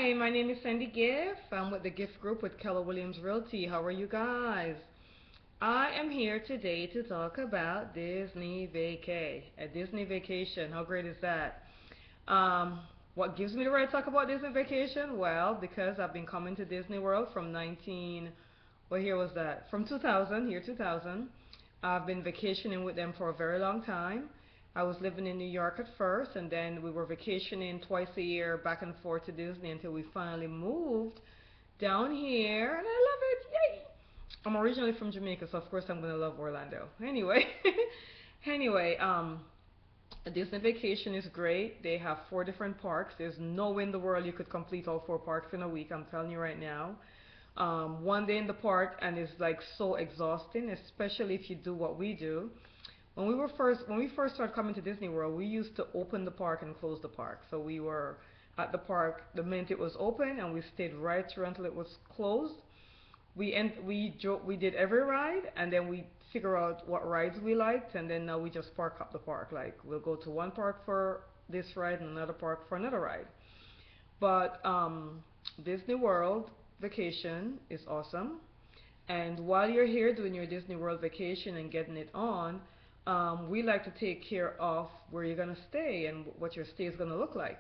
Hi, my name is Sandy Giff. I'm with the Gift Group with Keller Williams Realty. How are you guys? I am here today to talk about Disney Vacay. A Disney vacation. How great is that? Um, what gives me the right to talk about Disney vacation? Well, because I've been coming to Disney World from 19, what year was that? From 2000, year 2000. I've been vacationing with them for a very long time. I was living in New York at first, and then we were vacationing twice a year back and forth to Disney until we finally moved down here, and I love it. Yay! I'm originally from Jamaica, so of course I'm gonna love Orlando. Anyway, anyway, a Disney vacation is great. They have 4 different parks. There's no way in the world you could complete all 4 parks in a week. I'm telling you right now. One day in the park and it's like so exhausting, especially if you do what we do. When we first started coming to Disney World, we used to open the park and close the park. So we were at the park the minute it was open, and we stayed right through until it was closed. We did every ride, and then we figure out what rides we liked, and then now we just park up the park. Like we'll go to one park for this ride and another park for another ride. But Disney World vacation is awesome. And while you're here doing your Disney World vacation and getting it on, we like to take care of where you're going to stay and what your stay is going to look like.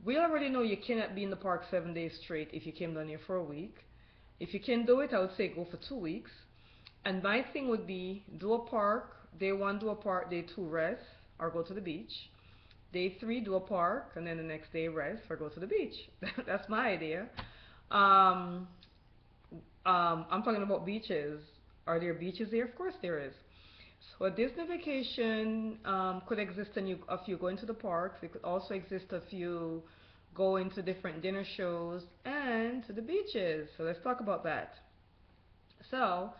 We already know you cannot be in the park 7 days straight if you came down here for a week. If you can do it, I would say go for 2 weeks. And my thing would be do a park, day one, do a park, day two, rest, or go to the beach. Day three, do a park, and then the next day, rest, or go to the beach. That's my idea. Um, I'm talking about beaches. Are there beaches there? Of course there is. So a Disney vacation could exist if you go into the parks. It could also exist if you go into different dinner shows and to the beaches. So let's talk about that. So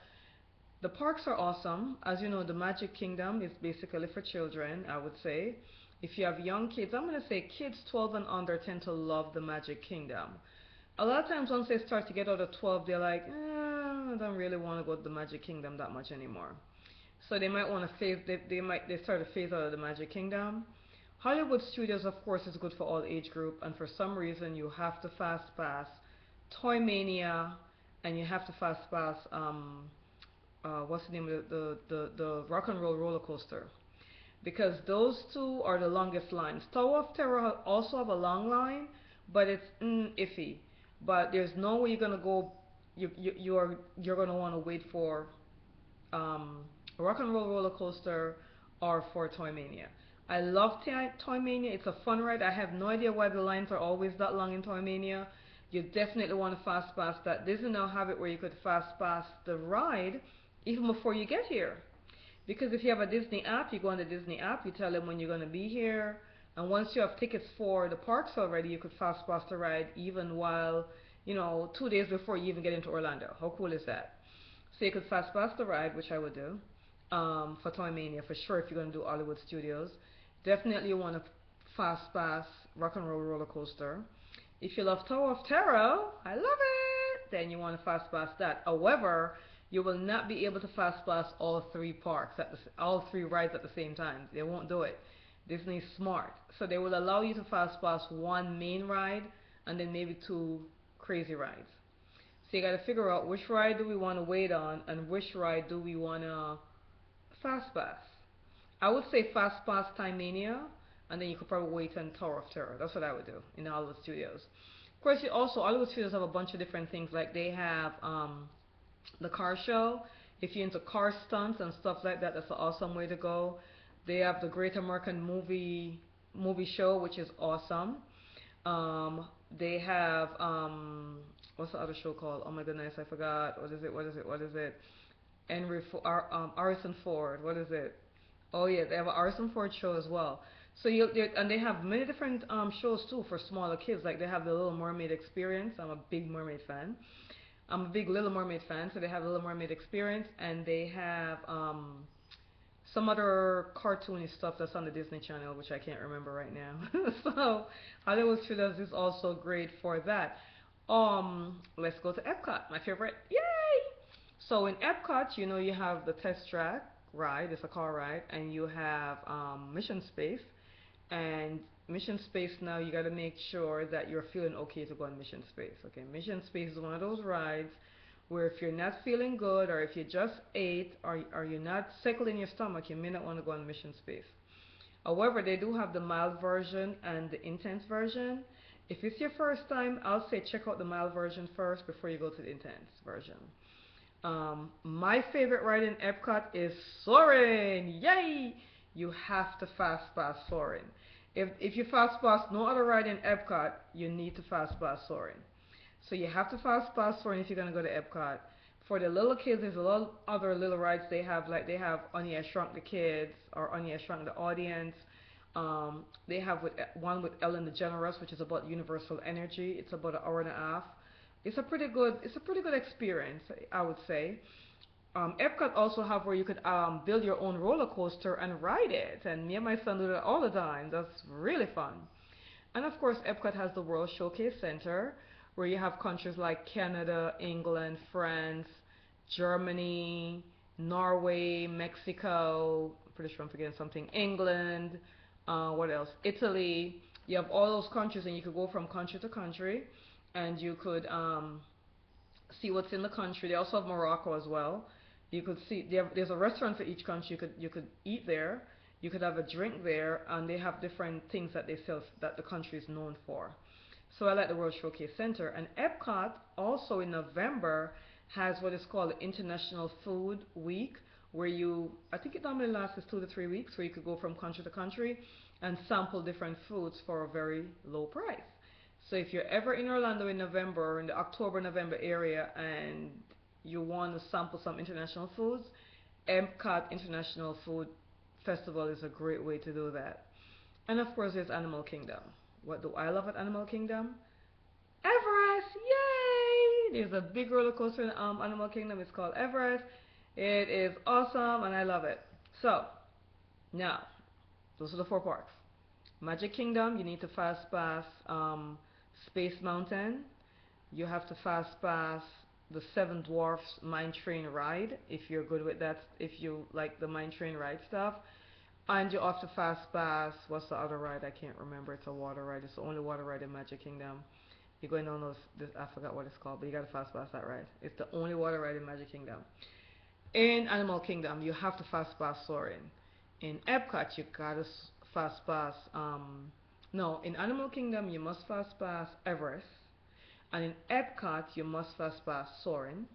the parks are awesome. As you know, the Magic Kingdom is basically for children, I would say. If you have young kids, I'm going to say kids 12 and under tend to love the Magic Kingdom. A lot of times once they start to get out of 12, they're like, I don't really want to go to the Magic Kingdom that much anymore. So they might want to they start to phase out of the Magic Kingdom. Hollywood Studios, of course, is good for all age group, and for some reason you have to fast pass Toy Mania, and you have to fast pass what's the name of the Rock and Roll roller coaster, because those two are the longest lines. Tower of Terror also have a long line, but it's iffy. But there's no way you're gonna go. You're gonna want to wait for um, Rock and Roll roller coaster or for Toy Mania. I love Toy Mania. It's a fun ride. I have no idea why the lines are always that long in Toy Mania. You definitely want to fast pass that. Disney now have it where you could fast pass the ride even before you get here. Because if you have a Disney app, you go on the Disney app, you tell them when you're going to be here, and once you have tickets for the parks already, you could fast pass the ride even while, 2 days before you even get into Orlando. How cool is that? So you could fast pass the ride, which I would do, for Toy Mania for sure if you're going to do Hollywood Studios. Definitely you want to fast pass Rock and Roll roller coaster. If you love Tower of Terror, I love it, then you want to fast pass that. However, you will not be able to fast pass all three rides at the same time. They won't do it. Disney's smart, so they will allow you to fast pass one main ride and then maybe 2 crazy rides. So you got to figure out which ride do we want to wait on and which ride do we want to fast pass. I would say fast pass Time Mania, and then you could probably wait on Tower of Terror. That's what I would do in the Hollywood Studios. Of course, Hollywood Studios have a bunch of different things. Like they have the car show. If you're into car stunts and stuff like that, that's an awesome way to go. They have the Great American Movie Show, which is awesome. They have what's the other show called? Oh my goodness, I forgot. What is it? What is it? What is it? Harrison Ford. What is it? Oh yeah, they have an Harrison Ford show as well. So and they have many different shows too for smaller kids. Like they have the Little Mermaid Experience. I'm a big Mermaid fan. I'm a big Little Mermaid fan, so they have Little Mermaid Experience, and they have some other cartoony stuff that's on the Disney Channel, which I can't remember right now. So Hollywood Studios is also great for that. Let's go to Epcot, my favorite. Yay! So in Epcot, you have the Test Track ride. It's a car ride, and you have Mission Space. And Mission Space now, you got to make sure that you're feeling okay to go on Mission Space. Okay, Mission Space is one of those rides where if you're not feeling good, or if you just ate, or you're not settled in your stomach, you may not want to go on Mission Space. However, they do have the mild version and the intense version. If it's your first time, I'll say check out the mild version first before you go to the intense version. My favorite ride in Epcot is Soarin'. Yay! You have to fast pass Soarin'. If you fast pass no other ride in Epcot, you need to fast pass Soarin'. So you have to fast pass Soarin' if you're gonna go to Epcot. For the little kids, there's a lot of other little rides they have. Like they have Honey I Shrunk the Kids or Honey I Shrunk the Audience. They have one with Ellen DeGeneres, which is about universal energy. It's about an hour and a half. It's a pretty good experience, I would say. Epcot also have where you could build your own roller coaster and ride it, and me and my son do that all the time. That's really fun. And of course, Epcot has the World Showcase Center, where you have countries like Canada, England, France, Germany, Norway, Mexico. Pretty sure I'm forgetting something. England. What else? Italy. You have all those countries, and you could go from country to country, and you could see what's in the country. They also have Morocco as well. You could see there's a restaurant for each country. You could eat there. You could have a drink there, and they have different things that they sell that the country is known for. So I like the World Showcase Center. And Epcot also in November has what is called the International Food Week, where I think it normally lasts 2 to 3 weeks, where you could go from country to country and sample different foods for a very low price. So if you're ever in Orlando in November, in the October-November area, and you want to sample some international foods, Epcot International Food Festival is a great way to do that. And of course, there's Animal Kingdom. What do I love at Animal Kingdom? Everest! Yay! There's a big roller coaster in Animal Kingdom. It's called Everest. It is awesome, and I love it. So, now, those are the 4 parks. Magic Kingdom, you need to fast pass Space Mountain. You have to fast pass the Seven Dwarfs Mine Train ride if you're good with that, if you like the Mine Train ride stuff. And you have to fast pass, what's the other ride? I can't remember. It's a water ride. It's the only water ride in Magic Kingdom. You're going down I forgot what it's called, but you gotta fast pass that ride. It's the only water ride in Magic Kingdom. In Animal Kingdom, you have to fast pass Soarin'. In Epcot, you gotta fast pass, no, in Animal Kingdom, you must fast pass Everest. And in Epcot, you must fast pass Soarin'.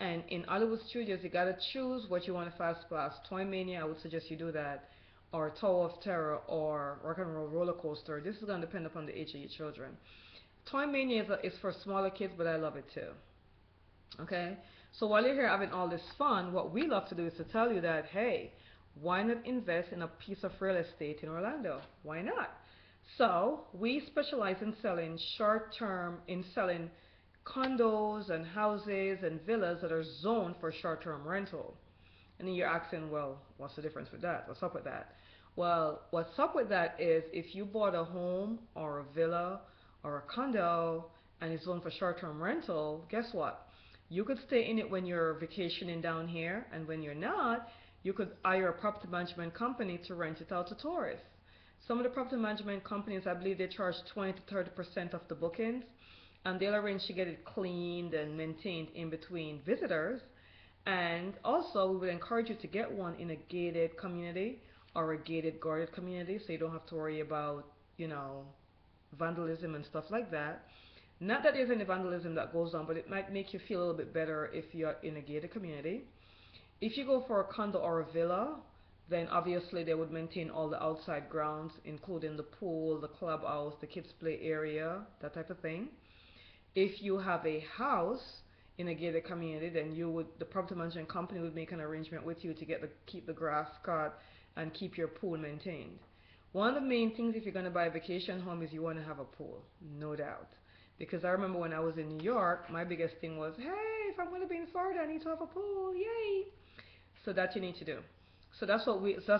And in Hollywood Studios, you gotta choose what you want to fast pass. Toy Mania, I would suggest you do that, or Tower of Terror, or Rock and Roll Roller Coaster. This is gonna depend upon the age of your children. Toy Mania is for smaller kids, but I love it too. Okay? So while you're here having all this fun, what we love to do is to tell you that, hey, why not invest in a piece of real estate in Orlando? Why not? So we specialize in selling selling condos and houses and villas that are zoned for short-term rental. And then you're asking, well, what's the difference with that? What's up with that? Well, what's up with that is if you bought a home or a villa or a condo and it's zoned for short-term rental, guess what? You could stay in it when you're vacationing down here, and when you're not, you could hire a property management company to rent it out to tourists. Some of the property management companies, I believe they charge 20 to 30% of the bookings, and they'll arrange to get it cleaned and maintained in between visitors. And also, we would encourage you to get one in a gated community or a gated guarded community, so you don't have to worry about, vandalism and stuff like that. Not that there's any vandalism that goes on, but it might make you feel a little bit better if you're in a gated community. If you go for a condo or a villa, then obviously they would maintain all the outside grounds, including the pool, the clubhouse, the kids play area, that type of thing. If you have a house in a gated community, then the property management company would make an arrangement with you to keep the grass cut and keep your pool maintained. One of the main things if you're going to buy a vacation home is you want to have a pool, no doubt. Because I remember when I was in New York, my biggest thing was, hey, if I'm going to be in Florida, I need to have a pool, yay! So that you need to do. So that's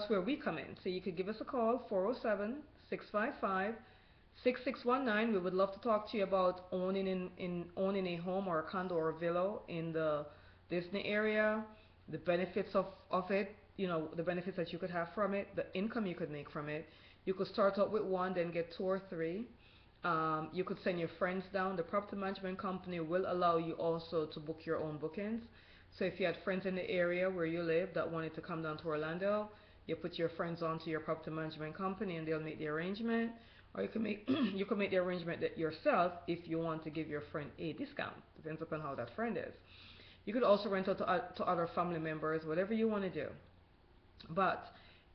where we come in. So you could give us a call, 407-655-6619. We would love to talk to you about owning a home or a condo or a villa in the Disney area, the benefits of it, the benefits that you could have from it, the income you could make from it. You could start out with one, then get two or three. You could send your friends down. The property management company will allow you also to book your own bookings. So if you had friends in the area where you live that wanted to come down to Orlando, you put your friends onto your property management company and they'll make the arrangement. Or you can make you can make the arrangement that yourself if you want to give your friend a discount. Depends upon how that friend is. You could also rent out to other family members, whatever you want to do. But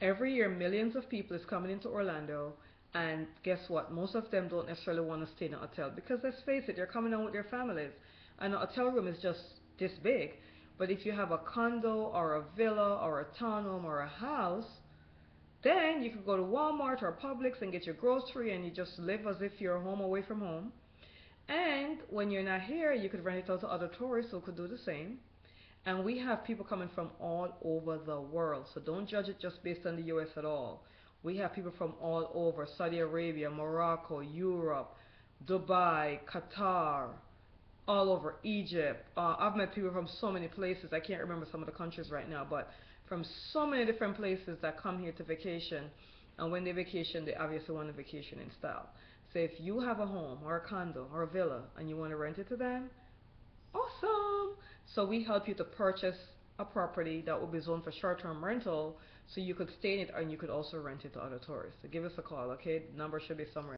every year, millions of people is coming into Orlando, and guess what? Most of them don't necessarily want to stay in a hotel because let's face it, they're coming on with their families, and a hotel room is just this big. But if you have a condo or a villa or a townhome or a house, then you could go to Walmart or Publix and get your grocery, and you just live as if you're home away from home. And when you're not here, you could rent it out to other tourists who could do the same. And we have people coming from all over the world. So don't judge it just based on the US at all. We have people from all over: Saudi Arabia, Morocco, Europe, Dubai, Qatar, all over Egypt. I've met people from so many places. I can't remember some of the countries right now, but from so many different places that come here to vacation. And when they vacation, they obviously want to vacation in style. So if you have a home or a condo or a villa and you want to rent it to them, awesome! So we help you to purchase a property that will be zoned for short-term rental so you could stay in it and you could also rent it to other tourists. So give us a call, okay? The number should be somewhere.